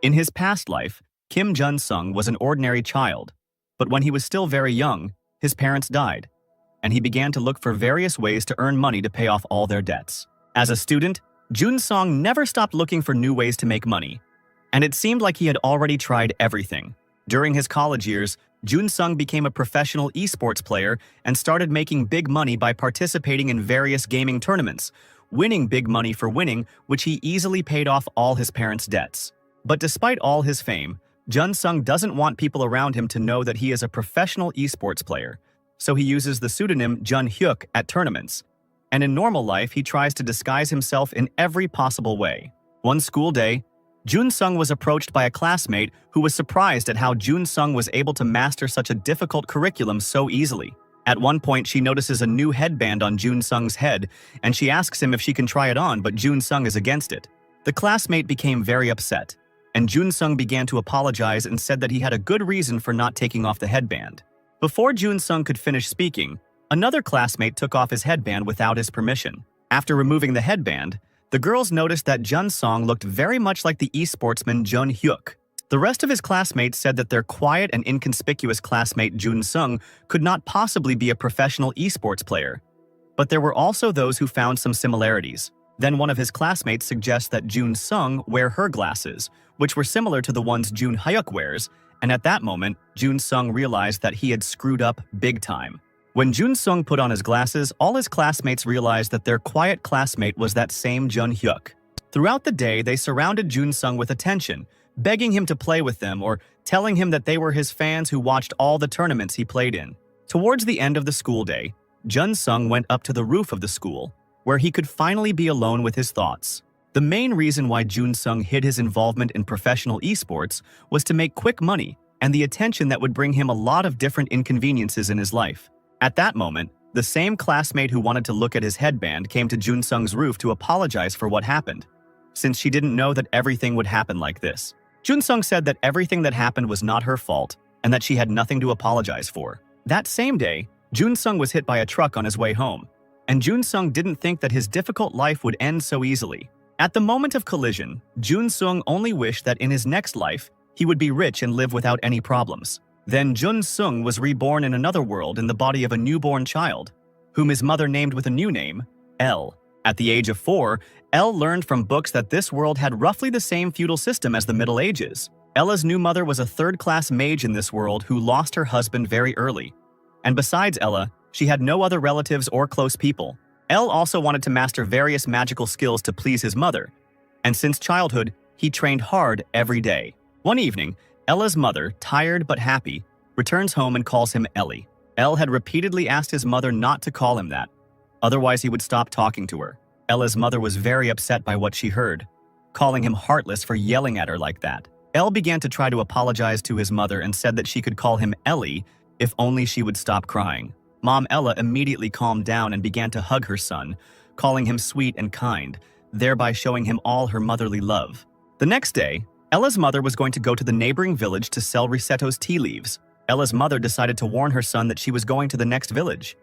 In his past life, Kim Jun-sung was an ordinary child, but when he was still very young, his parents died, and he began to look for various ways to earn money to pay off all their debts. As a student, Jun-sung never stopped looking for new ways to make money, and it seemed like he had already tried everything. During his college years, Jun-sung became a professional esports player and started making big money by participating in various gaming tournaments, winning big money for winning, which he easily paid off all his parents' debts. But despite all his fame, Jun-sung doesn't want people around him to know that he is a professional esports player, so he uses the pseudonym Jun-hyuk at tournaments. And in normal life, he tries to disguise himself in every possible way. One school day, Jun-sung was approached by a classmate who was surprised at how Jun-sung was able to master such a difficult curriculum so easily. At one point, she notices a new headband on Jun-sung's head, and she asks him if she can try it on, but Jun-sung is against it. The classmate became very upset, and Jun-sung began to apologize and said that he had a good reason for not taking off the headband. Before Jun-sung could finish speaking, another classmate took off his headband without his permission. After removing the headband, the girls noticed that Jun-sung looked very much like the esportsman Jun-hyuk. The rest of his classmates said that their quiet and inconspicuous classmate Jun-sung could not possibly be a professional esports player. But there were also those who found some similarities. Then one of his classmates suggests that Jun-sung wear her glasses, which were similar to the ones Jun-hyuk wears, and at that moment, Jun-sung realized that he had screwed up big time. When Jun-sung put on his glasses, all his classmates realized that their quiet classmate was that same Jun-hyuk. Throughout the day, they surrounded Jun-sung with attention, begging him to play with them or telling him that they were his fans who watched all the tournaments he played in. Towards the end of the school day, Jun-sung went up to the roof of the school, where he could finally be alone with his thoughts. The main reason why Jun-sung hid his involvement in professional esports was to make quick money and the attention that would bring him a lot of different inconveniences in his life. At that moment, the same classmate who wanted to look at his headband came to Jun-sung's roof to apologize for what happened, since she didn't know that everything would happen like this. Jun-sung said that everything that happened was not her fault and that she had nothing to apologize for. That same day, Jun-sung was hit by a truck on his way home, and Jun-sung didn't think that his difficult life would end so easily. At the moment of collision, Jun-sung only wished that in his next life, he would be rich and live without any problems. Then Jun-sung was reborn in another world in the body of a newborn child, whom his mother named with a new name, L. At the age of 4, L learned from books that this world had roughly the same feudal system as the Middle Ages. Ella's new mother was a third-class mage in this world who lost her husband very early. And besides Ella, she had no other relatives or close people. L also wanted to master various magical skills to please his mother, and since childhood, he trained hard every day. One evening, Ella's mother, tired but happy, returns home and calls him Ellie. Elle had repeatedly asked his mother not to call him that, otherwise he would stop talking to her. Ella's mother was very upset by what she heard, calling him heartless for yelling at her like that. Elle began to try to apologize to his mother and said that she could call him Ellie if only she would stop crying. Mom Ella immediately calmed down and began to hug her son, calling him sweet and kind, thereby showing him all her motherly love. The next day, Ella's mother was going to go to the neighboring village to sell Riseto's tea leaves. Ella's mother decided to warn her son that she was going to the next village.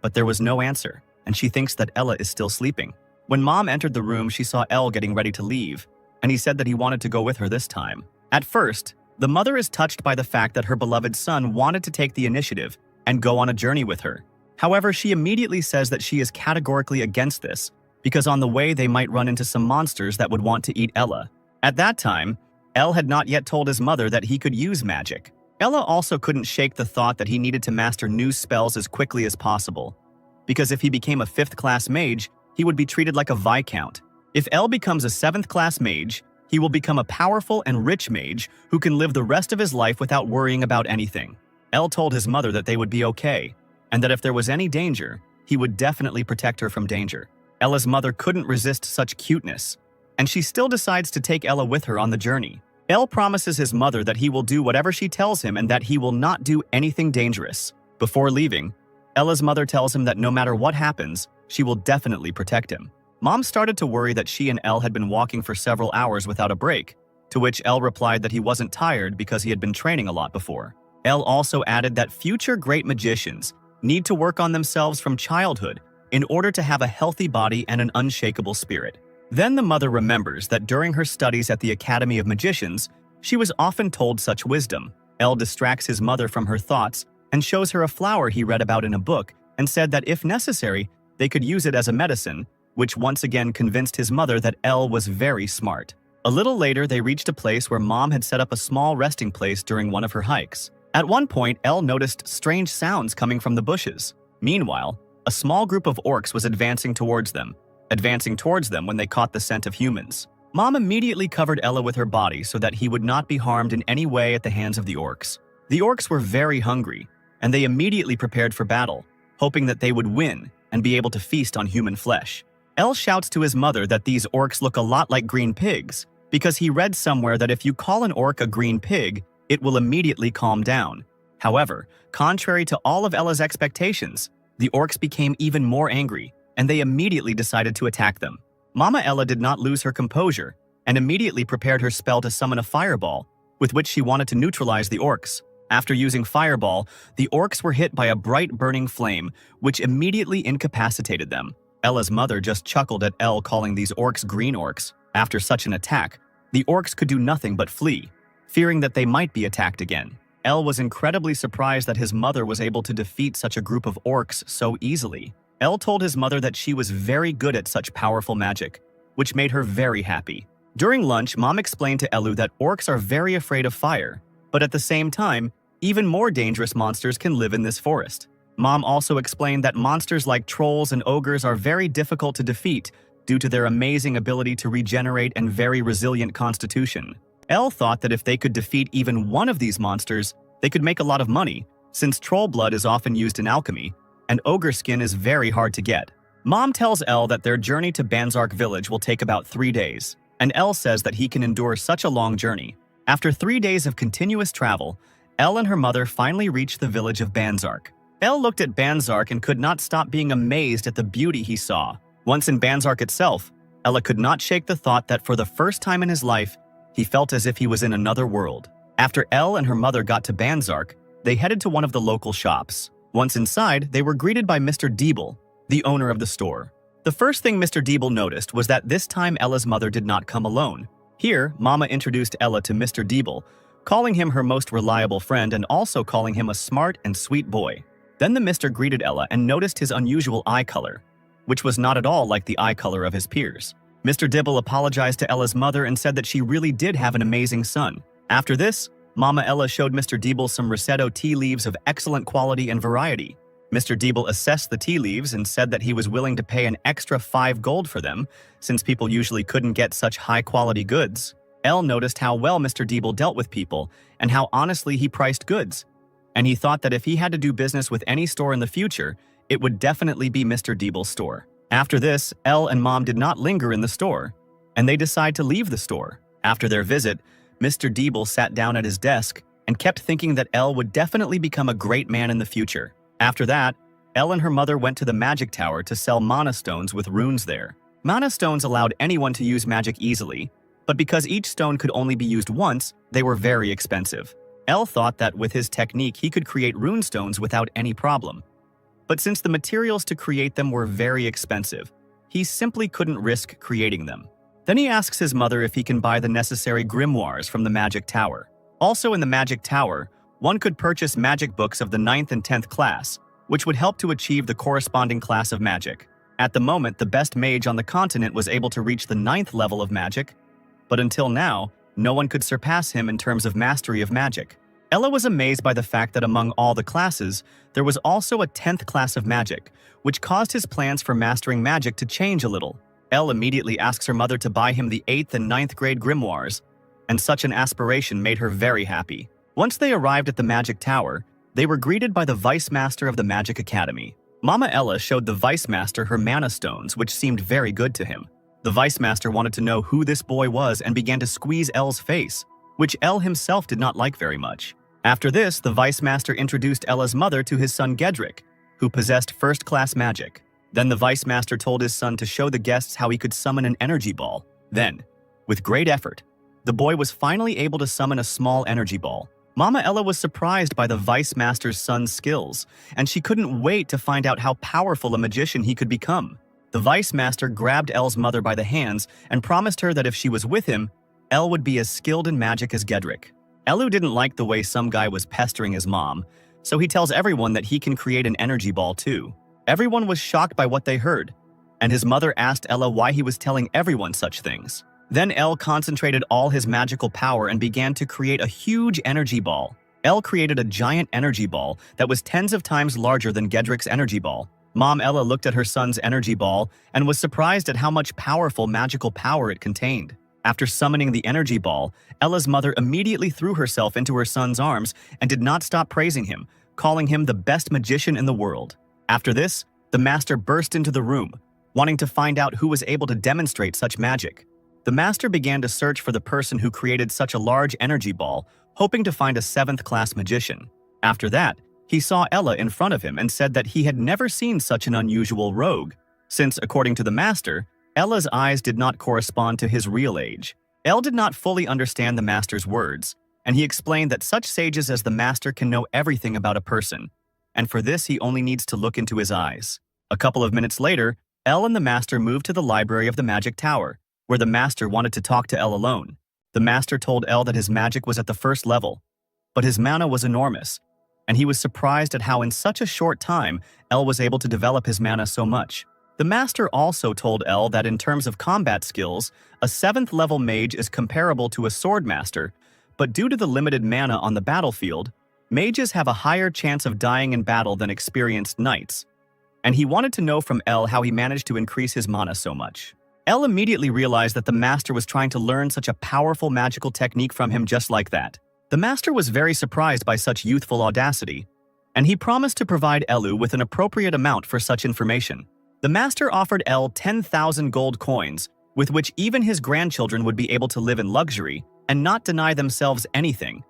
But there was no answer, and she thinks that Ella is still sleeping. When Mom entered the room, she saw Elle getting ready to leave, and he said that he wanted to go with her this time. At first, the mother is touched by the fact that her beloved son wanted to take the initiative and go on a journey with her. However, she immediately says that she is categorically against this, because on the way they might run into some monsters that would want to eat Ella. At that time, Elle had not yet told his mother that he could use magic. Ella also couldn't shake the thought that he needed to master new spells as quickly as possible, because if he became a 5th-class mage, he would be treated like a viscount. If Elle becomes a 7th-class mage, he will become a powerful and rich mage who can live the rest of his life without worrying about anything. Elle told his mother that they would be okay, and that if there was any danger, he would definitely protect her from danger. Ella's mother couldn't resist such cuteness, and she still decides to take Ella with her on the journey. Elle promises his mother that he will do whatever she tells him and that he will not do anything dangerous. Before leaving, Ella's mother tells him that no matter what happens, she will definitely protect him. Mom started to worry that she and Elle had been walking for several hours without a break, to which Elle replied that he wasn't tired because he had been training a lot before. Elle also added that future great magicians need to work on themselves from childhood in order to have a healthy body and an unshakable spirit. Then the mother remembers that during her studies at the Academy of Magicians, She was often told such wisdom. El distracts his mother from her thoughts and shows her a flower he read about in a book and said that if necessary, they could use it as a medicine, which once again convinced his mother that El was very smart. A little later, they reached a place where Mom had set up a small resting place during one of her hikes. At one point, El noticed strange sounds coming from the bushes. Meanwhile, a small group of orcs was advancing towards them when they caught the scent of humans. Mom immediately covered Ella with her body so that he would not be harmed in any way at the hands of the orcs. The orcs were very hungry, and they immediately prepared for battle, hoping that they would win and be able to feast on human flesh. El shouts to his mother that these orcs look a lot like green pigs, because he read somewhere that if you call an orc a green pig, it will immediately calm down. However, contrary to all of Ella's expectations, the orcs became even more angry, and they immediately decided to attack them. Mama Ella did not lose her composure, and immediately prepared her spell to summon a fireball, with which she wanted to neutralize the orcs. After using fireball, the orcs were hit by a bright burning flame, which immediately incapacitated them. Ella's mother just chuckled at El calling these orcs green orcs. After such an attack, the orcs could do nothing but flee, fearing that they might be attacked again. El was incredibly surprised that his mother was able to defeat such a group of orcs so easily. El told his mother that she was very good at such powerful magic, which made her very happy. During lunch, Mom explained to Elu that orcs are very afraid of fire, but at the same time, even more dangerous monsters can live in this forest. Mom also explained that monsters like trolls and ogres are very difficult to defeat due to their amazing ability to regenerate and very resilient constitution. El thought that if they could defeat even one of these monsters, they could make a lot of money, since troll blood is often used in alchemy, and ogre skin is very hard to get. Mom tells El that their journey to Banzark village will take about 3 days, and El says that he can endure such a long journey. After 3 days of continuous travel, El and her mother finally reached the village of Banzark. El looked at Banzark and could not stop being amazed at the beauty he saw. Once in Banzark itself, Ella could not shake the thought that for the first time in his life, he felt as if he was in another world. After El and her mother got to Banzark, they headed to one of the local shops. Once inside, they were greeted by Mr. Diebel, the owner of the store. The first thing Mr. Diebel noticed was that this time Ella's mother did not come alone. Here, Mama introduced Ella to Mr. Diebel, calling him her most reliable friend and also calling him a smart and sweet boy. Then the Mr. greeted Ella and noticed his unusual eye color, which was not at all like the eye color of his peers. Mr. Diebel apologized to Ella's mother and said that she really did have an amazing son. After this, Mama Ella showed Mr. Diebel some Rosetto tea leaves of excellent quality and variety. Mr. Diebel assessed the tea leaves and said that he was willing to pay an extra 5 gold for them, since people usually couldn't get such high-quality goods. El noticed how well Mr. Diebel dealt with people and how honestly he priced goods, and he thought that if he had to do business with any store in the future, it would definitely be Mr. Diebel's store. After this, El and Mom did not linger in the store, and they decided to leave the store. After their visit, Mr. Diebel sat down at his desk and kept thinking that El would definitely become a great man in the future. After that, El and her mother went to the magic tower to sell mana stones with runes there. Mana stones allowed anyone to use magic easily, but because each stone could only be used once, they were very expensive. El thought that with his technique he could create rune stones without any problem. But since the materials to create them were very expensive, he simply couldn't risk creating them. Then he asks his mother if he can buy the necessary grimoires from the magic tower. Also in the magic tower, one could purchase magic books of the 9th and 10th class, which would help to achieve the corresponding class of magic. At the moment, the best mage on the continent was able to reach the 9th level of magic, but until now, no one could surpass him in terms of mastery of magic. Ella was amazed by the fact that among all the classes, there was also a 10th class of magic, which caused his plans for mastering magic to change a little. Elle immediately asks her mother to buy him the 8th and 9th grade grimoires, and such an aspiration made her very happy. Once they arrived at the magic tower, they were greeted by the vice master of the magic academy. Mama Ella showed the vice master her mana stones, which seemed very good to him. The vice master wanted to know who this boy was and began to squeeze Elle's face, which Elle himself did not like very much. After this, the vice master introduced Ella's mother to his son Gedrick, who possessed first-class magic. Then the vice master told his son to show the guests how he could summon an energy ball. Then, with great effort, the boy was finally able to summon a small energy ball. Mama Ella was surprised by the vice master's son's skills, and she couldn't wait to find out how powerful a magician he could become. The vice master grabbed Elle's mother by the hands and promised her that if she was with him, Elle would be as skilled in magic as Gedrick. Elu didn't like the way some guy was pestering his mom, so he tells everyone that he can create an energy ball too. Everyone was shocked by what they heard, and his mother asked Ella why he was telling everyone such things. Then Elle concentrated all his magical power and began to create a huge energy ball. Elle created a giant energy ball that was tens of times larger than Gedrick's energy ball. Mom Ella looked at her son's energy ball and was surprised at how much powerful magical power it contained. After summoning the energy ball, Ella's mother immediately threw herself into her son's arms and did not stop praising him, calling him the best magician in the world. After this, the master burst into the room, wanting to find out who was able to demonstrate such magic. The master began to search for the person who created such a large energy ball, hoping to find a 7th-class magician. After that, he saw Ella in front of him and said that he had never seen such an unusual rogue, since, according to the master, Ella's eyes did not correspond to his real age. Elle did not fully understand the master's words, and he explained that such sages as the master can know everything about a person, and for this he only needs to look into his eyes. A couple of minutes later, Elle and the master moved to the library of the magic tower, where the master wanted to talk to Elle alone. The master told Elle that his magic was at the 1st level, but his mana was enormous, and he was surprised at how in such a short time Elle was able to develop his mana so much. The master also told Elle that in terms of combat skills, a 7th-level mage is comparable to a sword master, but due to the limited mana on the battlefield, mages have a higher chance of dying in battle than experienced knights, and he wanted to know from Elle how he managed to increase his mana so much. Elle immediately realized that the master was trying to learn such a powerful magical technique from him just like that. The master was very surprised by such youthful audacity, and he promised to provide Elu with an appropriate amount for such information. The master offered Elle 10,000 gold coins, with which even his grandchildren would be able to live in luxury and not deny themselves anything.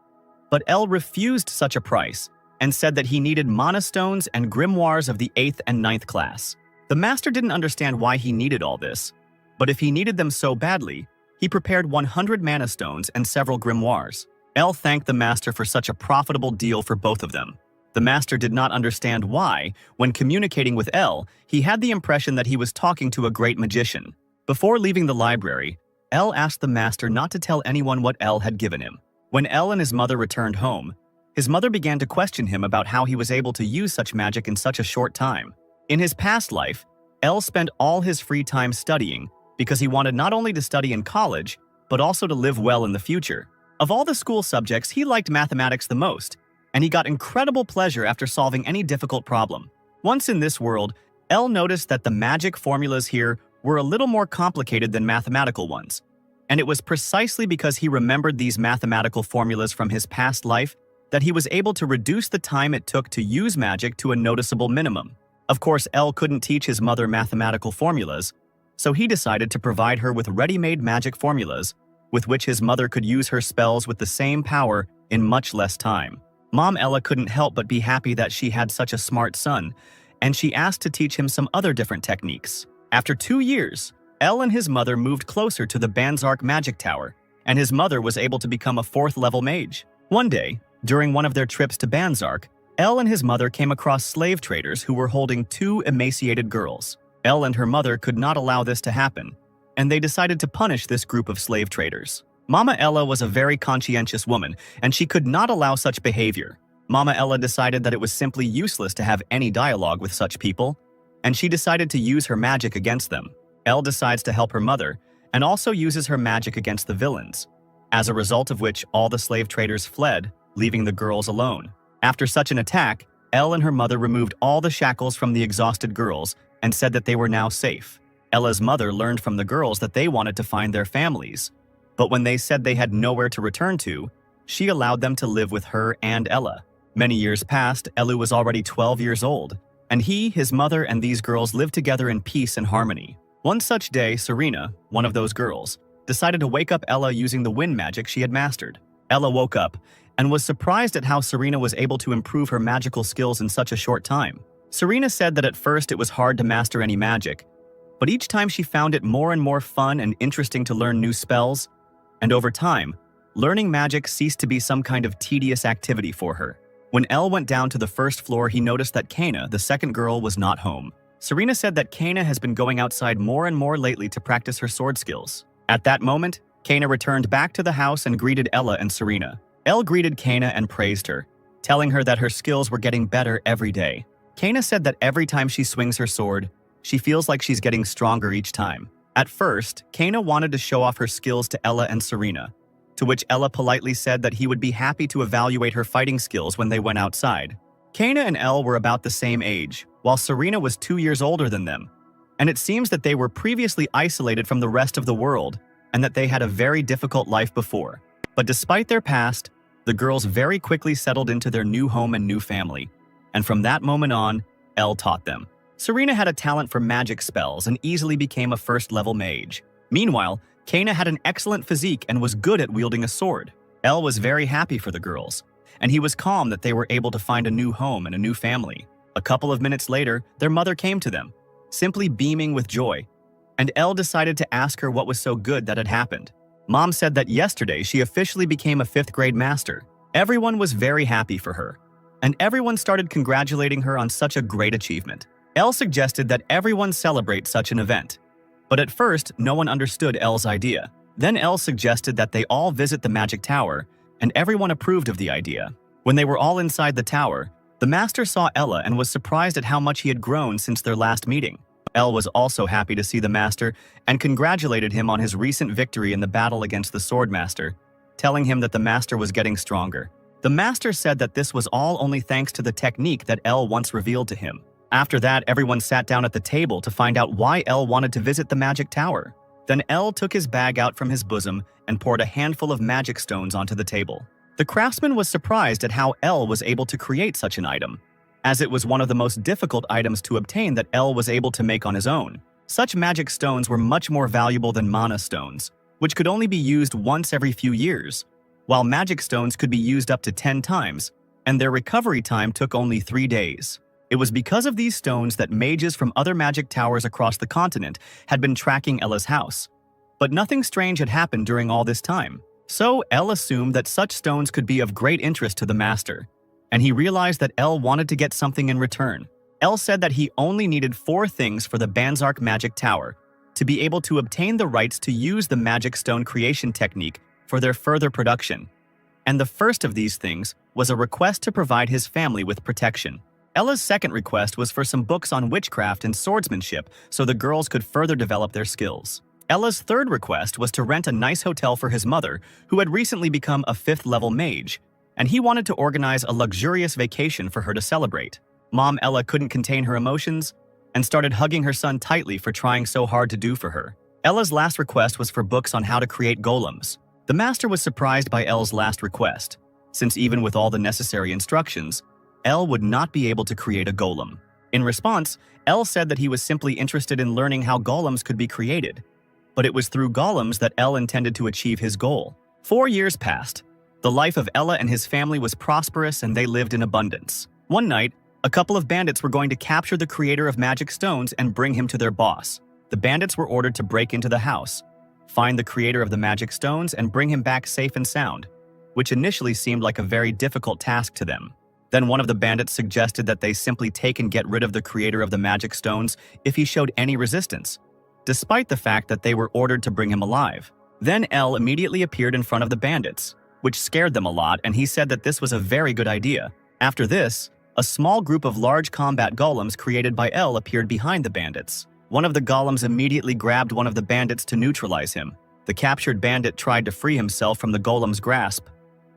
But Elle refused such a price and said that he needed mana stones and grimoires of the 8th and 9th class. The master didn't understand why he needed all this, but if he needed them so badly, he prepared 100 mana stones and several grimoires. Elle thanked the master for such a profitable deal for both of them. The master did not understand why, when communicating with Elle, he had the impression that he was talking to a great magician. Before leaving the library, Elle asked the master not to tell anyone what Elle had given him. When Elle and his mother returned home, his mother began to question him about how he was able to use such magic in such a short time. In his past life, Elle spent all his free time studying because he wanted not only to study in college, but also to live well in the future. Of all the school subjects, he liked mathematics the most, and he got incredible pleasure after solving any difficult problem. Once in this world, Elle noticed that the magic formulas here were a little more complicated than mathematical ones, and it was precisely because he remembered these mathematical formulas from his past life that he was able to reduce the time it took to use magic to a noticeable minimum. Of course, Elle couldn't teach his mother mathematical formulas, so he decided to provide her with ready-made magic formulas with which his mother could use her spells with the same power in much less time. Mom Ella couldn't help but be happy that she had such a smart son, and she asked to teach him some other different techniques. After 2 years, Elle and his mother moved closer to the Banzark Magic Tower, and his mother was able to become a 4th-level mage. One day, during one of their trips to Banzark, Elle and his mother came across slave traders who were holding 2 emaciated girls. Elle and her mother could not allow this to happen, and they decided to punish this group of slave traders. Mama Ella was a very conscientious woman, and she could not allow such behavior. Mama Ella decided that it was simply useless to have any dialogue with such people, and she decided to use her magic against them. Elle decides to help her mother, and also uses her magic against the villains, as a result of which all the slave traders fled, leaving the girls alone. After such an attack, Elle and her mother removed all the shackles from the exhausted girls and said that they were now safe. Ella's mother learned from the girls that they wanted to find their families, but when they said they had nowhere to return to, she allowed them to live with her and Ella. Many years passed. Elu was already 12 years old, and he, his mother, and these girls lived together in peace and harmony. One such day, Serena, one of those girls, decided to wake up Ella using the wind magic she had mastered. Ella woke up and was surprised at how Serena was able to improve her magical skills in such a short time. Serena said that at first it was hard to master any magic, but each time she found it more and more fun and interesting to learn new spells, and over time, learning magic ceased to be some kind of tedious activity for her. When Elle went down to the first floor, he noticed that Kana, the second girl, was not home. Serena said that Kana has been going outside more and more lately to practice her sword skills. At that moment, Kana returned back to the house and greeted Ella and Serena. Elle greeted Kana and praised her, telling her that her skills were getting better every day. Kana said that every time she swings her sword, she feels like she's getting stronger each time. At first, Kana wanted to show off her skills to Ella and Serena, to which Ella politely said that he would be happy to evaluate her fighting skills when they went outside. Kana and Elle were about the same age, while Serena was 2 years older than them, and it seems that they were previously isolated from the rest of the world and that they had a very difficult life before. But despite their past, the girls very quickly settled into their new home and new family, and from that moment on, Elle taught them. Serena had a talent for magic spells and easily became a first-level mage. Meanwhile, Kana had an excellent physique and was good at wielding a sword. Elle was very happy for the girls, and he was calm that they were able to find a new home and a new family. A couple of minutes later, their mother came to them, simply beaming with joy, and Elle decided to ask her what was so good that had happened. Mom said that yesterday she officially became a 5th grade master. Everyone was very happy for her, and everyone started congratulating her on such a great achievement. Elle suggested that everyone celebrate such an event, but at first no one understood Elle's idea. Then Elle suggested that they all visit the magic tower, and everyone approved of the idea. When they were all inside the tower, the master saw Ella and was surprised at how much he had grown since their last meeting. Elle was also happy to see the master and congratulated him on his recent victory in the battle against the sword master, telling him that the master was getting stronger. The master said that this was all only thanks to the technique that Elle once revealed to him. After that, everyone sat down at the table to find out why Elle wanted to visit the magic tower. Then Elle took his bag out from his bosom and poured a handful of magic stones onto the table. The craftsman was surprised at how Elle was able to create such an item, as it was one of the most difficult items to obtain that Elle was able to make on his own. Such magic stones were much more valuable than mana stones, which could only be used once every few years, while magic stones could be used up to 10 times, and their recovery time took only 3 days. It was because of these stones that mages from other magic towers across the continent had been tracking Ella's house. But nothing strange had happened during all this time. So Elle assumed that such stones could be of great interest to the master, and he realized that Elle wanted to get something in return. Elle said that he only needed 4 things for the Banzark Magic Tower to be able to obtain the rights to use the magic stone creation technique for their further production. And the first of these things was a request to provide his family with protection. Ella's second request was for some books on witchcraft and swordsmanship so the girls could further develop their skills. Ella's third request was to rent a nice hotel for his mother, who had recently become a 5th-level mage, and he wanted to organize a luxurious vacation for her to celebrate. Mom Ella couldn't contain her emotions and started hugging her son tightly for trying so hard to do for her. Ella's last request was for books on how to create golems. The master was surprised by Elle's last request, since even with all the necessary instructions, Elle would not be able to create a golem. In response, Elle said that he was simply interested in learning how golems could be created, but it was through golems that Elle intended to achieve his goal. 4 years passed. The life of Ella and his family was prosperous and they lived in abundance. One night, a couple of bandits were going to capture the creator of magic stones and bring him to their boss. The bandits were ordered to break into the house, find the creator of the magic stones, and bring him back safe and sound, which initially seemed like a very difficult task to them. Then one of the bandits suggested that they simply take and get rid of the creator of the magic stones if he showed any resistance, despite the fact that they were ordered to bring him alive. Then Elle immediately appeared in front of the bandits, which scared them a lot, and he said that this was a very good idea. After this, a small group of large combat golems created by Elle appeared behind the bandits. One of the golems immediately grabbed one of the bandits to neutralize him. The captured bandit tried to free himself from the golem's grasp,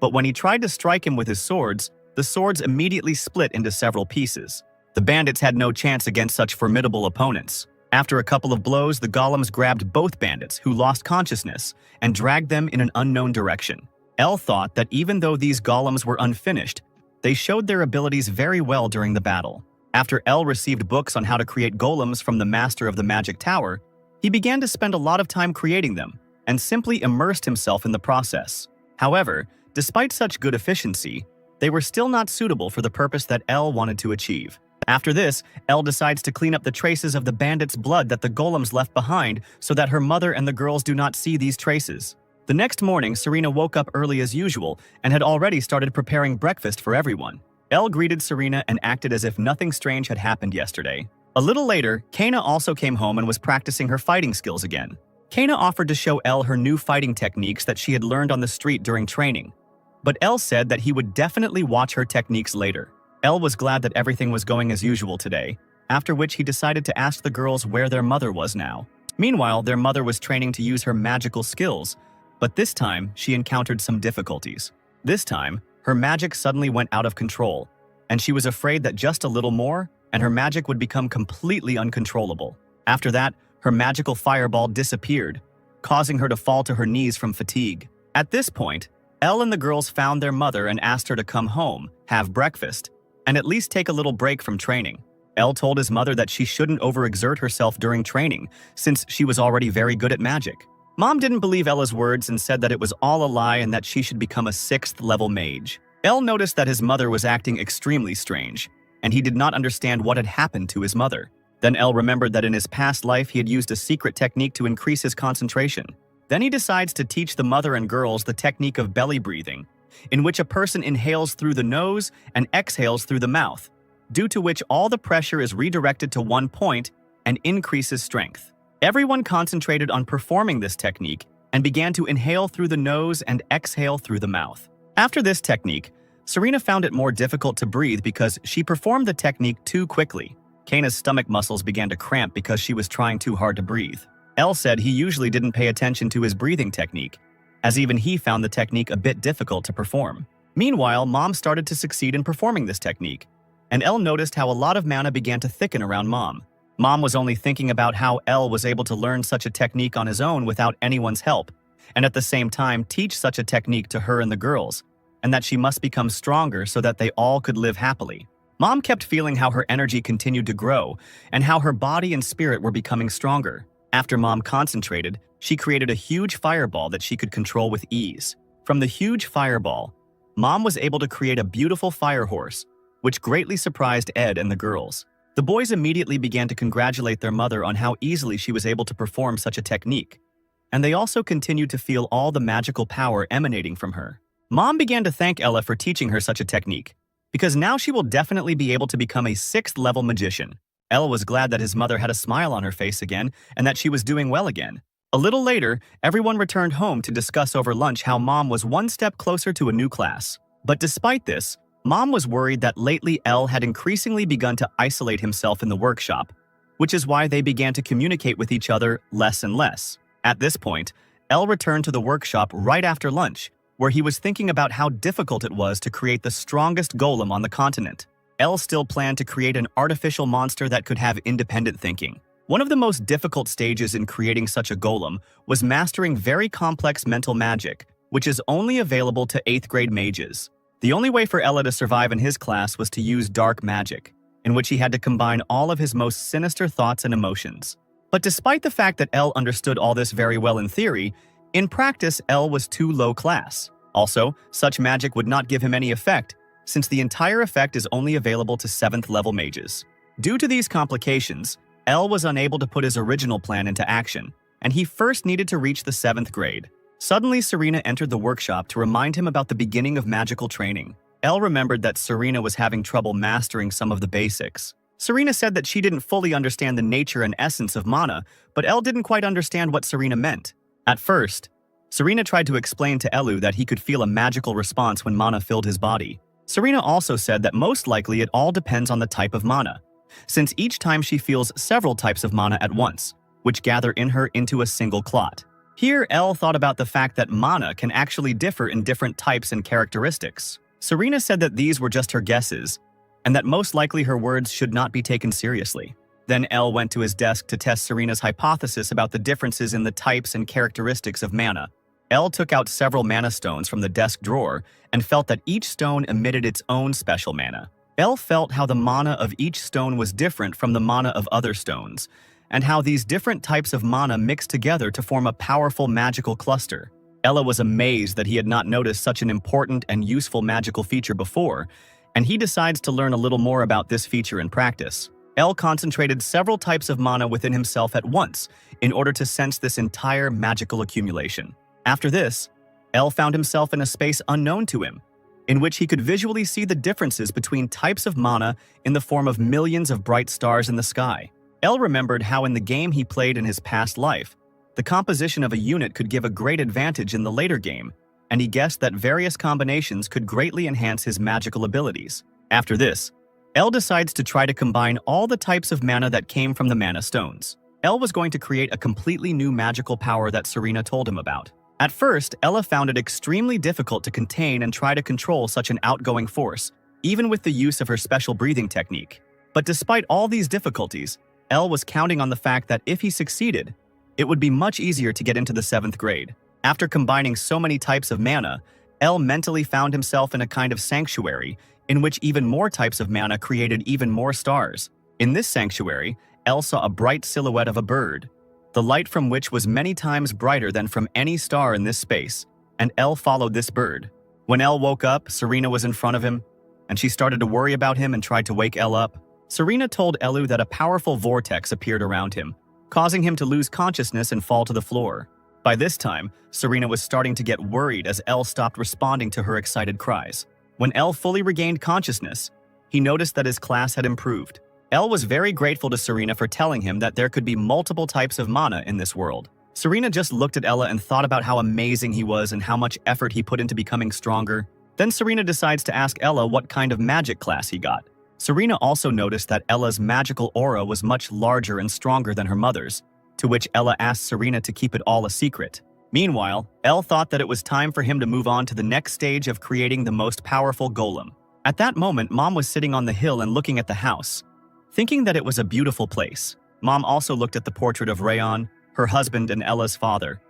but when he tried to strike him with his swords, the swords immediately split into several pieces. The bandits had no chance against such formidable opponents. After a couple of blows, the golems grabbed both bandits, who lost consciousness, and dragged them in an unknown direction. Elle thought that even though these golems were unfinished, they showed their abilities very well during the battle. After Elle received books on how to create golems from the master of the magic tower, he began to spend a lot of time creating them, and simply immersed himself in the process. However, despite such good efficiency, they were still not suitable for the purpose that Elle wanted to achieve. After this, Elle decides to clean up the traces of the bandits' blood that the golems left behind so that her mother and the girls do not see these traces. The next morning, Serena woke up early as usual and had already started preparing breakfast for everyone. Elle greeted Serena and acted as if nothing strange had happened yesterday. A little later, Kana also came home and was practicing her fighting skills again. Kana offered to show Elle her new fighting techniques that she had learned on the street during training, but Elle said that he would definitely watch her techniques later. Elle was glad that everything was going as usual today, after which he decided to ask the girls where their mother was now. Meanwhile, their mother was training to use her magical skills, but this time she encountered some difficulties. This time, her magic suddenly went out of control, and she was afraid that just a little more, and her magic would become completely uncontrollable. After that, her magical fireball disappeared, causing her to fall to her knees from fatigue. At this point, Elle and the girls found their mother and asked her to come home, have breakfast, and at least take a little break from training. Elle told his mother that she shouldn't overexert herself during training, since she was already very good at magic. Mom didn't believe Ella's words and said that it was all a lie and that she should become a 6th level mage. Elle noticed that his mother was acting extremely strange, and he did not understand what had happened to his mother. Then Elle remembered that in his past life he had used a secret technique to increase his concentration. Then he decides to teach the mother and girls the technique of belly breathing, in which a person inhales through the nose and exhales through the mouth, due to which all the pressure is redirected to one point and increases strength. Everyone concentrated on performing this technique and began to inhale through the nose and exhale through the mouth. After this technique, Serena found it more difficult to breathe because she performed the technique too quickly. Kana's stomach muscles began to cramp because she was trying too hard to breathe. Elle said he usually didn't pay attention to his breathing technique, as even he found the technique a bit difficult to perform. Meanwhile, Mom started to succeed in performing this technique, and Elle noticed how a lot of mana began to thicken around Mom. Mom was only thinking about how Elle was able to learn such a technique on his own without anyone's help, and at the same time teach such a technique to her and the girls, and that she must become stronger so that they all could live happily. Mom kept feeling how her energy continued to grow, and how her body and spirit were becoming stronger. After Mom concentrated, she created a huge fireball that she could control with ease. From the huge fireball, Mom was able to create a beautiful fire horse, which greatly surprised Ed and the girls. The boys immediately began to congratulate their mother on how easily she was able to perform such a technique, and they also continued to feel all the magical power emanating from her. Mom began to thank Ella for teaching her such a technique, because now she will definitely be able to become a 6th level magician. Ella was glad that his mother had a smile on her face again and that she was doing well again. A little later, everyone returned home to discuss over lunch how Mom was one step closer to a new class. But despite this, Mom was worried that lately Elle had increasingly begun to isolate himself in the workshop, which is why they began to communicate with each other less and less. At this point, Elle returned to the workshop right after lunch, where he was thinking about how difficult it was to create the strongest golem on the continent. Elle still planned to create an artificial monster that could have independent thinking. One of the most difficult stages in creating such a golem was mastering very complex mental magic, which is only available to 8th grade mages. The only way for Ella to survive in his class was to use dark magic, in which he had to combine all of his most sinister thoughts and emotions. But despite the fact that Elle understood all this very well in theory, in practice Elle was too low class. Also, such magic would not give him any effect, since the entire effect is only available to 7th level mages. Due to these complications, Elle was unable to put his original plan into action, and he first needed to reach the 7th grade. Suddenly, Serena entered the workshop to remind him about the beginning of magical training. Elle remembered that Serena was having trouble mastering some of the basics. Serena said that she didn't fully understand the nature and essence of mana, but Elle didn't quite understand what Serena meant. At first, Serena tried to explain to Elu that he could feel a magical response when mana filled his body. Serena also said that most likely it all depends on the type of mana, since each time she feels several types of mana at once, which gather in her into a single clot. Here, Elle thought about the fact that mana can actually differ in different types and characteristics. Serena said that these were just her guesses, and that most likely her words should not be taken seriously. Then Elle went to his desk to test Serena's hypothesis about the differences in the types and characteristics of mana. Elle took out several mana stones from the desk drawer and felt that each stone emitted its own special mana. Elle felt how the mana of each stone was different from the mana of other stones, and how these different types of mana mixed together to form a powerful magical cluster. Ella was amazed that he had not noticed such an important and useful magical feature before, and he decides to learn a little more about this feature in practice. Elle concentrated several types of mana within himself at once in order to sense this entire magical accumulation. After this, Elle found himself in a space unknown to him, in which he could visually see the differences between types of mana in the form of millions of bright stars in the sky. Elle remembered how in the game he played in his past life, The composition of a unit could give a great advantage in the later game, and he guessed that various combinations could greatly enhance his magical abilities. After this, L decides to try to combine all the types of mana that came from the mana stones. L was going to create a completely new magical power that Serena told him about. At first, Ella found it extremely difficult to contain and try to control such an outgoing force, even with the use of her special breathing technique. But despite all these difficulties, L was counting on the fact that if he succeeded, it would be much easier to get into the 7th grade. After combining so many types of mana, L mentally found himself in a kind of sanctuary in which even more types of mana created even more stars. In this sanctuary, L saw a bright silhouette of a bird, the light from which was many times brighter than from any star in this space, and L followed this bird. When L woke up, Serena was in front of him, and she started to worry about him and tried to wake L up. Serena told Elu that a powerful vortex appeared around him, causing him to lose consciousness and fall to the floor. By this time, Serena was starting to get worried as L stopped responding to her excited cries. When L fully regained consciousness, he noticed that his class had improved. L was very grateful to Serena for telling him that there could be multiple types of mana in this world. Serena just looked at Ella and thought about how amazing he was and how much effort he put into becoming stronger. Then Serena decides to ask Ella what kind of magic class he got. Serena also noticed that Ella's magical aura was much larger and stronger than her mother's, to which Ella asked Serena to keep it all a secret. Meanwhile, Elle thought that it was time for him to move on to the next stage of creating the most powerful golem. At that moment, Mom was sitting on the hill and looking at the house, thinking that it was a beautiful place. Mom also looked at the portrait of Rayon, her husband and Ella's father,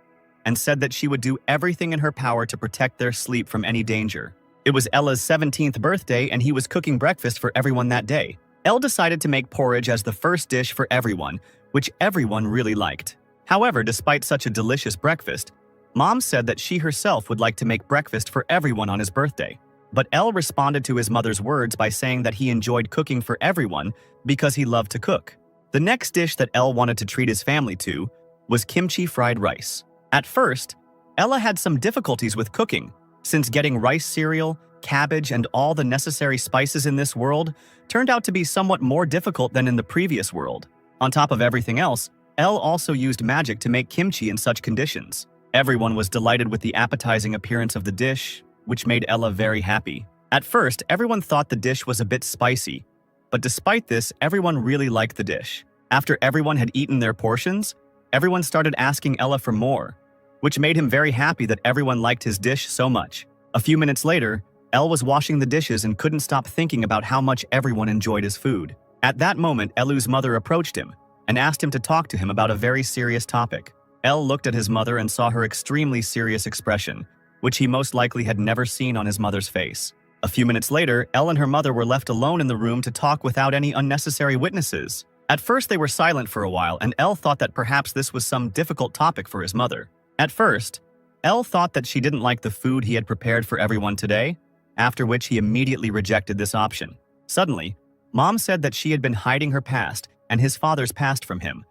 and said that she would do everything in her power to protect their sleep from any danger. It was Ella's 17th birthday and he was cooking breakfast for everyone that day. Elle decided to make porridge as the first dish for everyone, which everyone really liked. However, despite such a delicious breakfast, Mom said that she herself would like to make breakfast for everyone on his birthday. But Elle responded to his mother's words by saying that he enjoyed cooking for everyone because he loved to cook. The next dish that Elle wanted to treat his family to was kimchi fried rice. At first, Ella had some difficulties with cooking, since getting rice cereal, cabbage, and all the necessary spices in this world turned out to be somewhat more difficult than in the previous world. On top of everything else, Elle also used magic to make kimchi in such conditions. Everyone was delighted with the appetizing appearance of the dish, which made Ella very happy. At first, everyone thought the dish was a bit spicy, but despite this, everyone really liked the dish. After everyone had eaten their portions, everyone started asking Ella for more, which made him very happy that everyone liked his dish so much. A few minutes later, Elle was washing the dishes and couldn't stop thinking about how much everyone enjoyed his food. At that moment, Elu's mother approached him and asked him to talk to him about a very serious topic. Elle looked at his mother and saw her extremely serious expression, which he most likely had never seen on his mother's face. A few minutes later, Elle and her mother were left alone in the room to talk without any unnecessary witnesses. At first, they were silent for a while, and Elle thought that perhaps this was some difficult topic for his mother. At first, Elle thought that she didn't like the food he had prepared for everyone today, after which he immediately rejected this option. Suddenly, Mom said that she had been hiding her past and his father's past from him.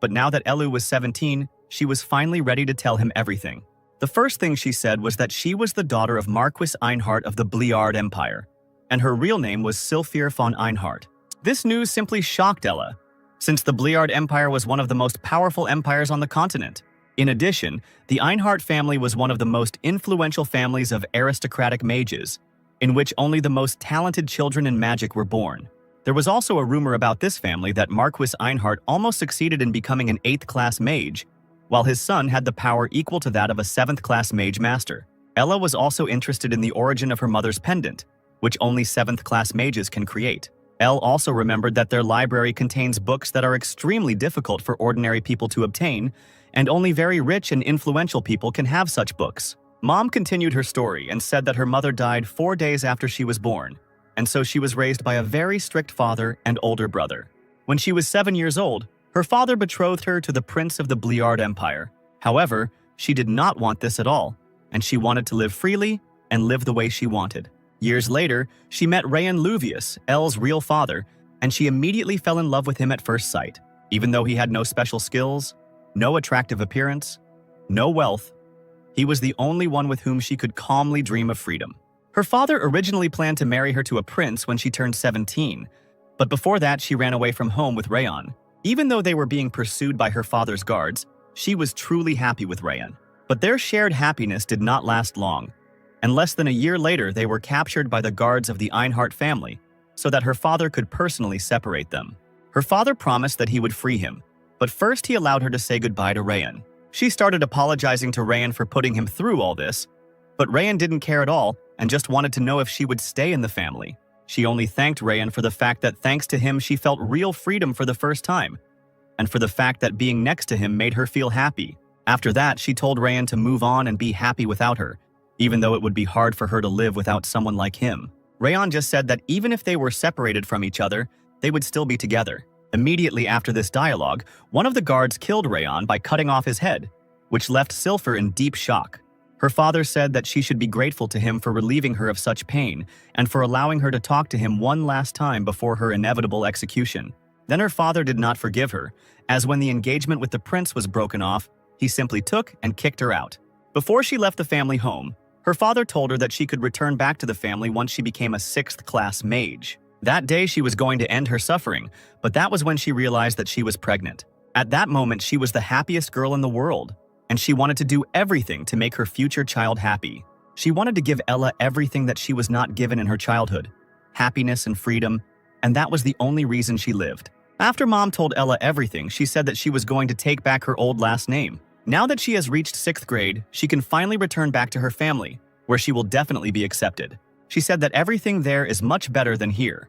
But now that Elu was 17, she was finally ready to tell him everything. The first thing she said was that she was the daughter of Marquis Einhart of the Bliard Empire, and her real name was Sylphir von Einhart. This news simply shocked Ella, since the Bliard Empire was one of the most powerful empires on the continent. In addition, the Einhart family was one of the most influential families of aristocratic mages, in which only the most talented children in magic were born. There was also a rumor about this family that Marquis Einhart almost succeeded in becoming an 8th-class mage, while his son had the power equal to that of a 7th-class mage master. Ella was also interested in the origin of her mother's pendant, which only 7th-class mages can create. Elle also remembered that their library contains books that are extremely difficult for ordinary people to obtain, and only very rich and influential people can have such books. Mom continued her story and said that her mother died 4 days after she was born, and so she was raised by a very strict father and older brother. When she was 7 years old, her father betrothed her to the prince of the Bliard Empire. However, she did not want this at all, and she wanted to live freely and live the way she wanted. Years later, she met Rayan Luvius, Elle's real father, and she immediately fell in love with him at first sight. Even though he had no special skills, no attractive appearance, no wealth, he was the only one with whom she could calmly dream of freedom. Her father originally planned to marry her to a prince when she turned 17, but before that she ran away from home with Rayan. Even though they were being pursued by her father's guards, She was truly happy with Rayan. But their shared happiness did not last long, and less than a year later they were captured by the guards of the Einhart family so that her father could personally separate them. Her father promised that he would free him, but first he allowed her to say goodbye to Rayan. She started apologizing to Rayan for putting him through all this, but Rayan didn't care at all and just wanted to know if she would stay in the family. She only thanked Rayan for the fact that thanks to him she felt real freedom for the first time, and for the fact that being next to him made her feel happy. After that, she told Rayan to move on and be happy without her, even though it would be hard for her to live without someone like him. Rayan just said that even if they were separated from each other, they would still be together. Immediately after this dialogue, one of the guards killed Rayan by cutting off his head, which left Silfer in deep shock. Her father said that she should be grateful to him for relieving her of such pain and for allowing her to talk to him one last time before her inevitable execution. Then her father did not forgive her, as when the engagement with the prince was broken off, he simply took and kicked her out. Before she left the family home, her father told her that she could return back to the family once she became a 6th-class mage. That day she was going to end her suffering, but that was when she realized that she was pregnant. At that moment, she was the happiest girl in the world, and she wanted to do everything to make her future child happy. She wanted to give Ella everything that she was not given in her childhood, happiness and freedom, and that was the only reason she lived. After Mom told Ella everything, she said that she was going to take back her old last name. Now that she has reached 6th grade, she can finally return back to her family, where she will definitely be accepted. She said that everything there is much better than here,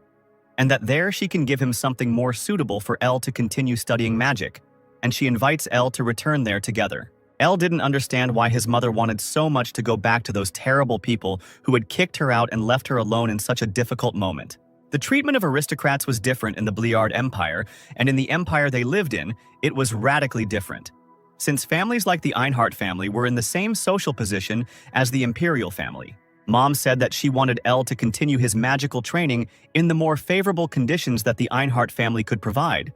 and that there she can give him something more suitable for Elle to continue studying magic, and she invites Elle to return there together. Elle didn't understand why his mother wanted so much to go back to those terrible people who had kicked her out and left her alone in such a difficult moment. The treatment of aristocrats was different in the Bliard Empire, and in the empire they lived in, it was radically different. Since families like the Einhart family were in the same social position as the imperial family. Mom said that she wanted Elle to continue his magical training in the more favorable conditions that the Einhart family could provide,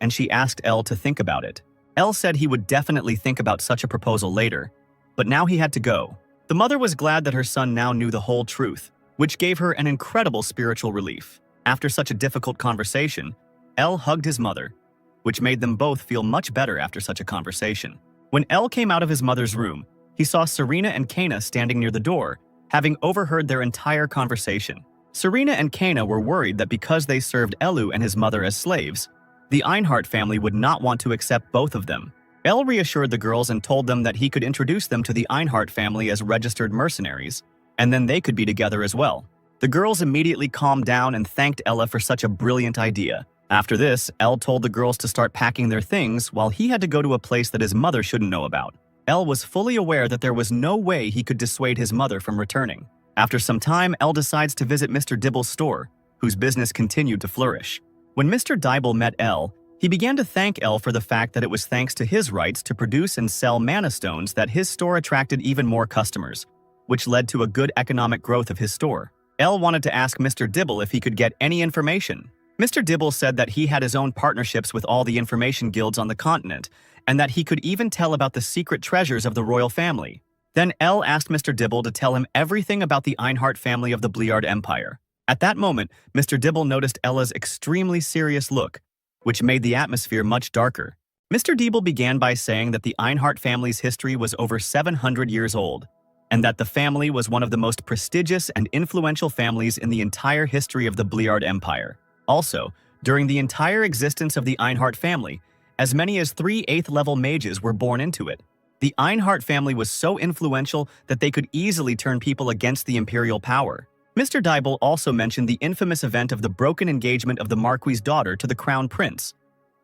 and she asked Elle to think about it. Elle said he would definitely think about such a proposal later, but now he had to go. The mother was glad that her son now knew the whole truth, which gave her an incredible spiritual relief. After such a difficult conversation, Elle hugged his mother, which made them both feel much better after such a conversation. When Elle came out of his mother's room, he saw Serena and Kana standing near the door, having overheard their entire conversation. Serena and Kana were worried that because they served Elu and his mother as slaves, the Einhart family would not want to accept both of them. Elle reassured the girls and told them that he could introduce them to the Einhart family as registered mercenaries, and then they could be together as well. The girls immediately calmed down and thanked Ella for such a brilliant idea. After this, Elle told the girls to start packing their things while he had to go to a place that his mother shouldn't know about. Elle was fully aware that there was no way he could dissuade his mother from returning. After some time, Elle decides to visit Mr. Dibble's store, whose business continued to flourish. When Mr. Dibble met Elle, he began to thank Elle for the fact that it was thanks to his rights to produce and sell mana stones that his store attracted even more customers, which led to a good economic growth of his store. Elle wanted to ask Mr. Dibble if he could get any information. Mr. Dibble said that he had his own partnerships with all the information guilds on the continent, and that he could even tell about the secret treasures of the royal family. Then Elle asked Mr. Dibble to tell him everything about the Einhart family of the Bliard Empire. At that moment, Mr. Dibble noticed Ella's extremely serious look, which made the atmosphere much darker. Mr. Dibble began by saying that the Einhart family's history was over 700 years old, and that the family was one of the most prestigious and influential families in the entire history of the Bliard Empire. Also, during the entire existence of the Einhart family, as many as 3 8th-level mages were born into it. The Einhart family was so influential that they could easily turn people against the imperial power. Mr. Dibble also mentioned the infamous event of the broken engagement of the Marquis's daughter to the Crown Prince,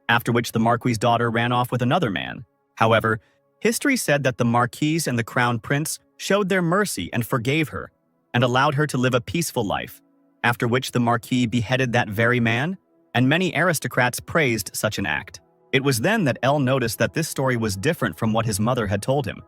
after which the Marquis's daughter ran off with another man. However, history said that the Marquis and the Crown Prince showed their mercy and forgave her, and allowed her to live a peaceful life, after which the Marquis beheaded that very man, and many aristocrats praised such an act. It was then that Elle noticed that this story was different from what his mother had told him,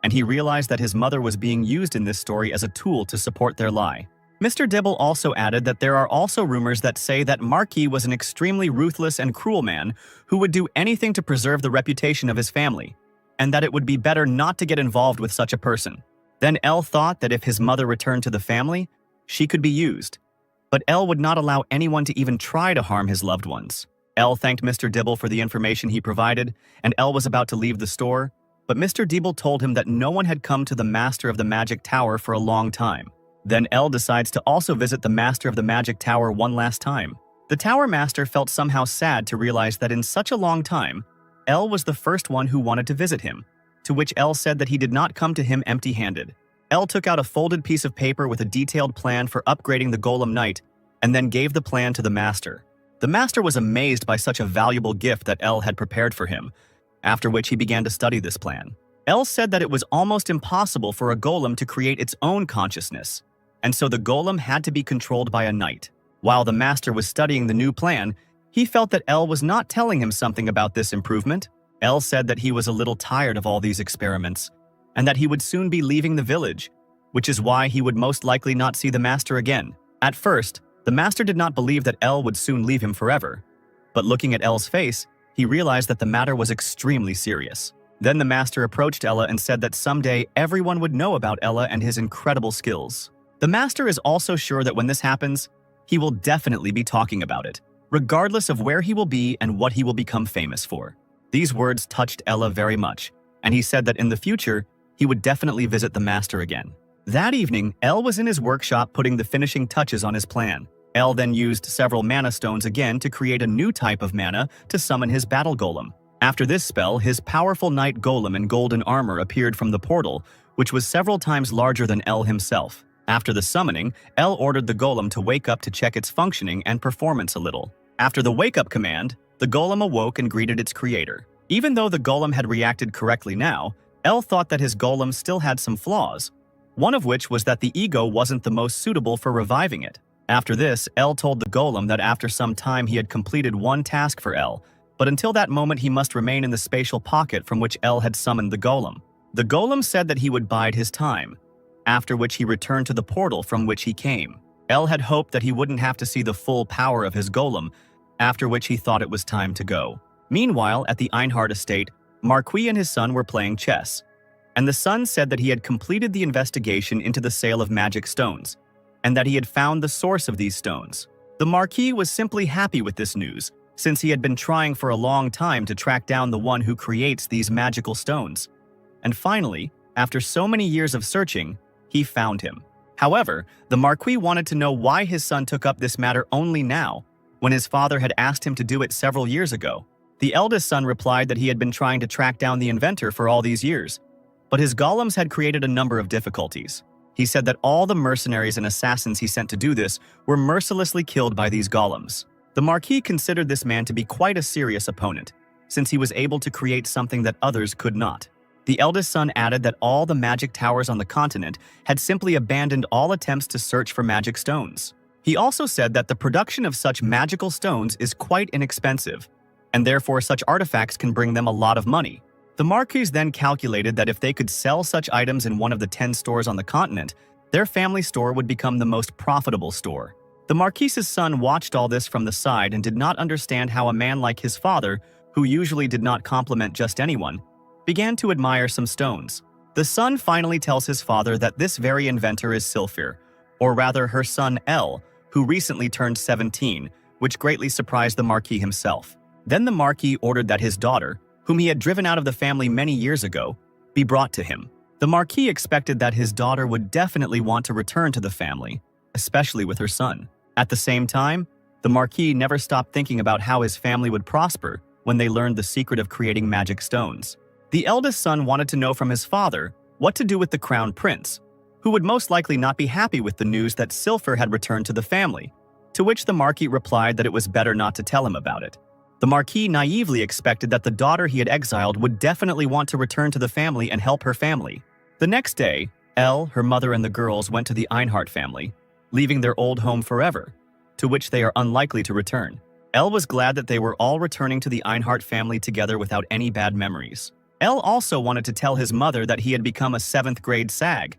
and he realized that his mother was being used in this story as a tool to support their lie. Mr. Dibble also added that there are also rumors that say that Marquis was an extremely ruthless and cruel man who would do anything to preserve the reputation of his family, and that it would be better not to get involved with such a person. Then Elle thought that if his mother returned to the family, she could be used. But Elle would not allow anyone to even try to harm his loved ones. Elle thanked Mr. Dibble for the information he provided, and Elle was about to leave the store, but Mr. Dibble told him that no one had come to the Master of the Magic Tower for a long time. Then Elle decides to also visit the Master of the Magic Tower one last time. The Tower Master felt somehow sad to realize that in such a long time, Elle was the first one who wanted to visit him, to which Elle said that he did not come to him empty-handed. Elle took out a folded piece of paper with a detailed plan for upgrading the Golem Knight, and then gave the plan to the Master. The Master was amazed by such a valuable gift that Elle had prepared for him, after which he began to study this plan. Elle said that it was almost impossible for a golem to create its own consciousness, and so the golem had to be controlled by a knight. While the Master was studying the new plan, he felt that Elle was not telling him something about this improvement. Elle said that he was a little tired of all these experiments, and that he would soon be leaving the village, which is why he would most likely not see the Master again. At first, the Master did not believe that Elle would soon leave him forever, but looking at Elle's face, he realized that the matter was extremely serious. Then the Master approached Ella and said that someday everyone would know about Ella and his incredible skills. The Master is also sure that when this happens, he will definitely be talking about it, regardless of where he will be and what he will become famous for. These words touched Ella very much, and he said that in the future, he would definitely visit the Master again. That evening, Elle was in his workshop putting the finishing touches on his plan. Elle then used several mana stones again to create a new type of mana to summon his battle golem. After this spell, his powerful knight golem in golden armor appeared from the portal, which was several times larger than Elle himself. After the summoning, Elle ordered the golem to wake up to check its functioning and performance a little. After the wake-up command, the golem awoke and greeted its creator. Even though the golem had reacted correctly now, Elle thought that his golem still had some flaws, one of which was that the ego wasn't the most suitable for reviving it. After this, Elle told the golem that after some time he had completed one task for Elle, but until that moment he must remain in the spatial pocket from which Elle had summoned the golem. The golem said that he would bide his time, after which he returned to the portal from which he came. Elle had hoped that he wouldn't have to see the full power of his golem, after which he thought it was time to go. Meanwhile, at the Einhard estate, Marquis and his son were playing chess, and the son said that he had completed the investigation into the sale of magic stones, and that he had found the source of these stones. The Marquis was simply happy with this news, since he had been trying for a long time to track down the one who creates these magical stones. And finally, after so many years of searching, he found him. However, the Marquis wanted to know why his son took up this matter only now, when his father had asked him to do it several years ago. The eldest son replied that he had been trying to track down the inventor for all these years, but his golems had created a number of difficulties. He said that all the mercenaries and assassins he sent to do this were mercilessly killed by these golems. The Marquis considered this man to be quite a serious opponent, since he was able to create something that others could not. The eldest son added that all the magic towers on the continent had simply abandoned all attempts to search for magic stones. He also said that the production of such magical stones is quite inexpensive, and therefore such artifacts can bring them a lot of money. The Marquis then calculated that if they could sell such items in one of the 10 stores on the continent, their family store would become the most profitable store. The Marquis's son watched all this from the side and did not understand how a man like his father, who usually did not compliment just anyone, began to admire some stones. The son finally tells his father that this very inventor is Sylphir, or rather her son Elle, who recently turned 17, which greatly surprised the Marquis himself. Then the Marquis ordered that his daughter, whom he had driven out of the family many years ago, be brought to him. The Marquis expected that his daughter would definitely want to return to the family, especially with her son. At the same time, the Marquis never stopped thinking about how his family would prosper when they learned the secret of creating magic stones. The eldest son wanted to know from his father what to do with the crown prince, who would most likely not be happy with the news that Sylphir had returned to the family, to which the Marquis replied that it was better not to tell him about it. The Marquis naively expected that the daughter he had exiled would definitely want to return to the family and help her family. The next day, Elle, her mother, and the girls went to the Einhard family, leaving their old home forever, to which they are unlikely to return. Elle was glad that they were all returning to the Einhard family together without any bad memories. Elle also wanted to tell his mother that he had become a 7th grade SAG,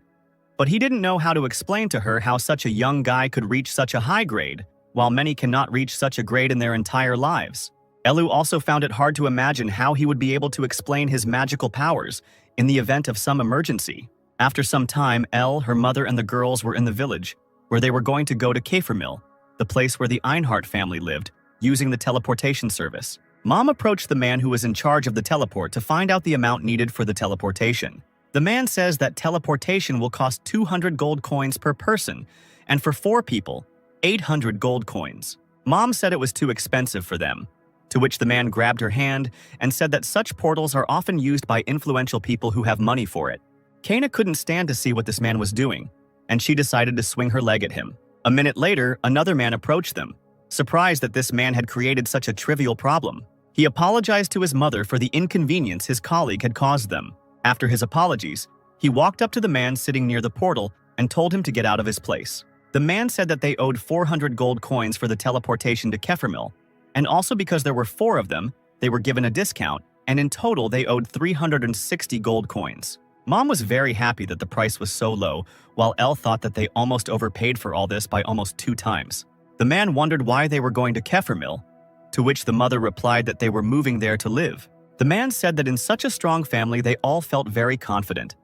but he didn't know how to explain to her how such a young guy could reach such a high grade, while many cannot reach such a grade in their entire lives. Elu also found it hard to imagine how he would be able to explain his magical powers in the event of some emergency. After some time, Elle, her mother, and the girls were in the village, where they were going to go to Käfermill, the place where the Einhard family lived, using the teleportation service. Mom approached the man who was in charge of the teleport to find out the amount needed for the teleportation. The man says that teleportation will cost 200 gold coins per person, and for 4 people, 800 gold coins. Mom said it was too expensive for them, to which the man grabbed her hand and said that such portals are often used by influential people who have money for it. Kana couldn't stand to see what this man was doing, and she decided to swing her leg at him. A minute later, another man approached them, surprised that this man had created such a trivial problem. He apologized to his mother for the inconvenience his colleague had caused them. After his apologies, he walked up to the man sitting near the portal and told him to get out of his place. The man said that they owed 400 gold coins for the teleportation to Kefirmil, and also because there were 4 of them, they were given a discount, and in total they owed 360 gold coins. Mom was very happy that the price was so low, while Elle thought that they almost overpaid for all this by almost 2 times. The man wondered why they were going to Kefirmil, to which the mother replied that they were moving there to live. The man said that in such a strong family they all felt very confident,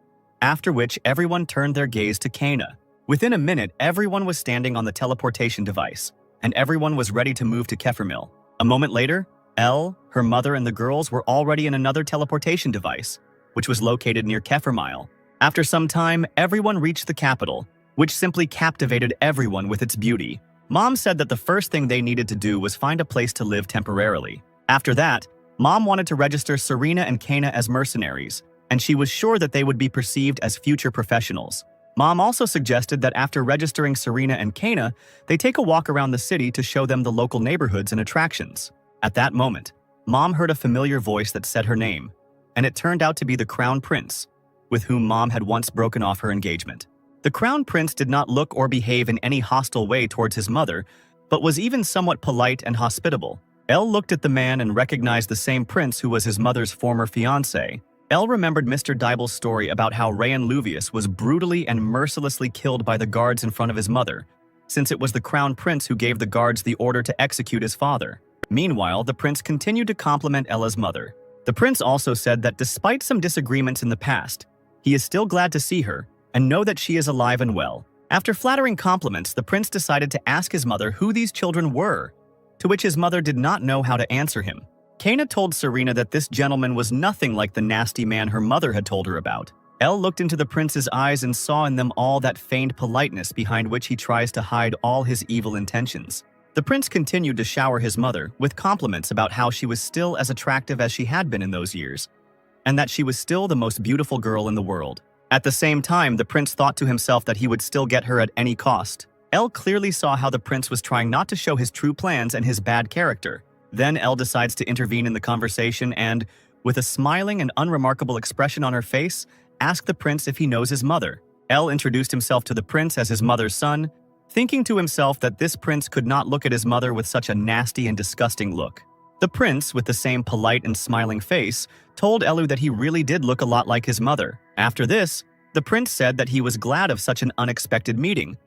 after which everyone turned their gaze to Kana. Within a minute, everyone was standing on the teleportation device, and everyone was ready to move to Kefirmil. A moment later, Elle, her mother, and the girls were already in another teleportation device, which was located near Kefirmil. After some time, everyone reached the capital, which simply captivated everyone with its beauty. Mom said that the first thing they needed to do was find a place to live temporarily. After that, Mom wanted to register Serena and Kana as mercenaries, and she was sure that they would be perceived as future professionals. Mom also suggested that after registering Serena and Kana, they take a walk around the city to show them the local neighborhoods and attractions. At that moment, Mom heard a familiar voice that said her name, and it turned out to be the Crown Prince, with whom Mom had once broken off her engagement. The Crown Prince did not look or behave in any hostile way towards his mother, but was even somewhat polite and hospitable. Elle looked at the man and recognized the same prince who was his mother's former fiancé. Elle remembered Mr. Dibel's story about how Rayan Luvius was brutally and mercilessly killed by the guards in front of his mother, since it was the Crown Prince who gave the guards the order to execute his father. Meanwhile, the prince continued to compliment Ella's mother. The prince also said that despite some disagreements in the past, he is still glad to see her and know that she is alive and well. After flattering compliments, the prince decided to ask his mother who these children were, to which his mother did not know how to answer him. Kana told Serena that this gentleman was nothing like the nasty man her mother had told her about. Elle looked into the prince's eyes and saw in them all that feigned politeness behind which he tries to hide all his evil intentions. The prince continued to shower his mother with compliments about how she was still as attractive as she had been in those years, and that she was still the most beautiful girl in the world. At the same time, the prince thought to himself that he would still get her at any cost. Elle clearly saw how the prince was trying not to show his true plans and his bad character. Then Elle decides to intervene in the conversation and, with a smiling and unremarkable expression on her face, asked the prince if he knows his mother. Elle introduced himself to the prince as his mother's son, thinking to himself that this prince could not look at his mother with such a nasty and disgusting look. The prince, with the same polite and smiling face, told Elu that he really did look a lot like his mother. After this, the prince said that he was glad of such an unexpected meeting,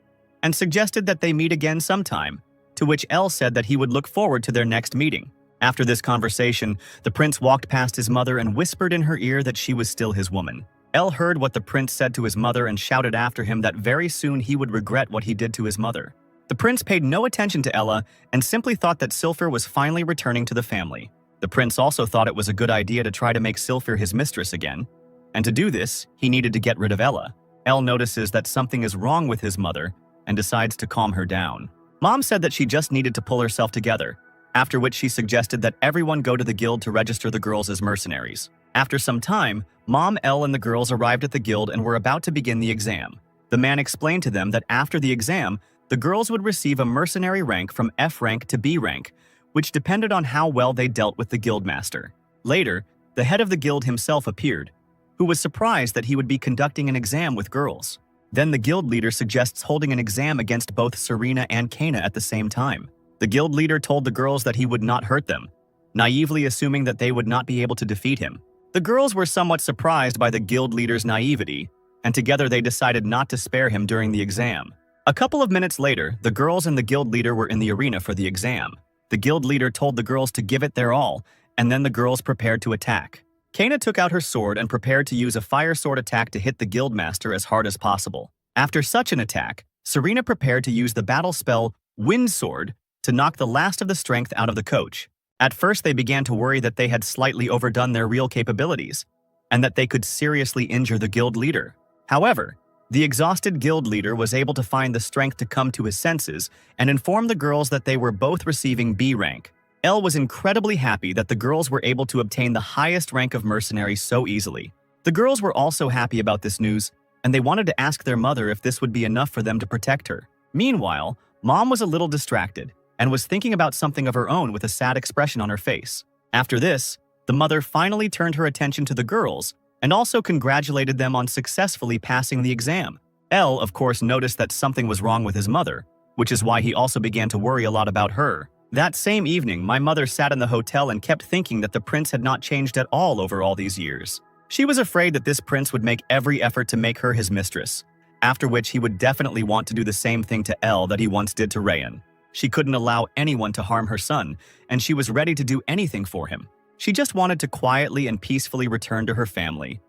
and suggested that they meet again sometime, to which Elle said that he would look forward to their next meeting. After this conversation, the prince walked past his mother and whispered in her ear that she was still his woman. Elle heard what the prince said to his mother and shouted after him that very soon he would regret what he did to his mother. The prince paid no attention to Ella and simply thought that Sylphir was finally returning to the family. The prince also thought it was a good idea to try to make Sylphir his mistress again, and to do this, he needed to get rid of Ella. Elle notices that something is wrong with his mother and decides to calm her down. Mom said that she just needed to pull herself together, after which she suggested that everyone go to the guild to register the girls as mercenaries. After some time, Mom, Elle, and the girls arrived at the guild and were about to begin the exam. The man explained to them that after the exam, the girls would receive a mercenary rank from F rank to B rank, which depended on how well they dealt with the guildmaster. Later, the head of the guild himself appeared, who was surprised that he would be conducting an exam with girls. Then the guild leader suggests holding an exam against both Serena and Kana at the same time. The guild leader told the girls that he would not hurt them, naively assuming that they would not be able to defeat him. The girls were somewhat surprised by the guild leader's naivety, and together they decided not to spare him during the exam. A couple of minutes later, the girls and the guild leader were in the arena for the exam. The guild leader told the girls to give it their all, and then the girls prepared to attack. Kana took out her sword and prepared to use a fire sword attack to hit the guildmaster as hard as possible. After such an attack, Serena prepared to use the battle spell Wind Sword to knock the last of the strength out of the coach. At first, they began to worry that they had slightly overdone their real capabilities, and that they could seriously injure the guild leader. However, the exhausted guild leader was able to find the strength to come to his senses and inform the girls that they were both receiving B rank. Elle was incredibly happy that the girls were able to obtain the highest rank of mercenary so easily. The girls were also happy about this news, and they wanted to ask their mother if this would be enough for them to protect her. Meanwhile, Mom was a little distracted and was thinking about something of her own with a sad expression on her face. After this, the mother finally turned her attention to the girls and also congratulated them on successfully passing the exam. Elle, of course, noticed that something was wrong with his mother, which is why he also began to worry a lot about her. That same evening, my mother sat in the hotel and kept thinking that the prince had not changed at all over all these years. She was afraid that this prince would make every effort to make her his mistress, after which he would definitely want to do the same thing to Elle that he once did to Rayan. She couldn't allow anyone to harm her son, and she was ready to do anything for him. She just wanted to quietly and peacefully return to her family.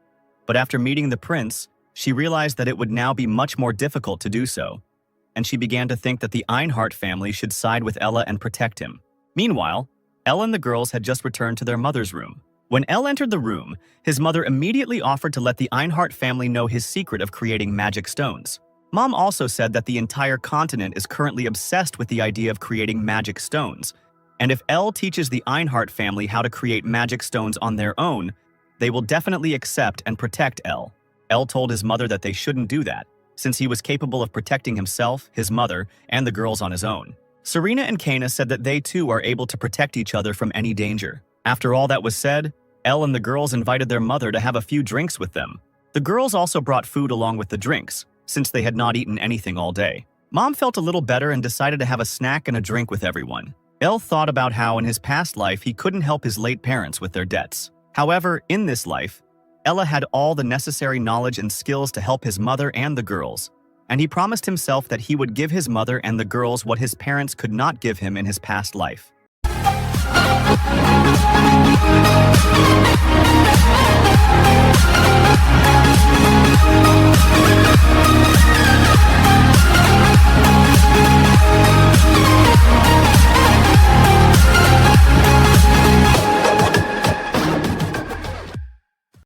But after meeting the prince, she realized that it would now be much more difficult to do so, and she began to think that the Einhart family should side with Ella and protect him. Meanwhile, Elle and the girls had just returned to their mother's room. When Elle entered the room, his mother immediately offered to let the Einhart family know his secret of creating magic stones. Mom also said that the entire continent is currently obsessed with the idea of creating magic stones, and if Elle teaches the Einhart family how to create magic stones on their own, they will definitely accept and protect Elle. Elle told his mother that they shouldn't do that, since he was capable of protecting himself, his mother, and the girls on his own. Serena and Kana said that they too are able to protect each other from any danger. After all that was said, Elle and the girls invited their mother to have a few drinks with them. The girls also brought food along with the drinks, since they had not eaten anything all day. Mom felt a little better and decided to have a snack and a drink with everyone. Elle thought about how in his past life he couldn't help his late parents with their debts. However, in this life, Ella had all the necessary knowledge and skills to help his mother and the girls, and he promised himself that he would give his mother and the girls what his parents could not give him in his past life.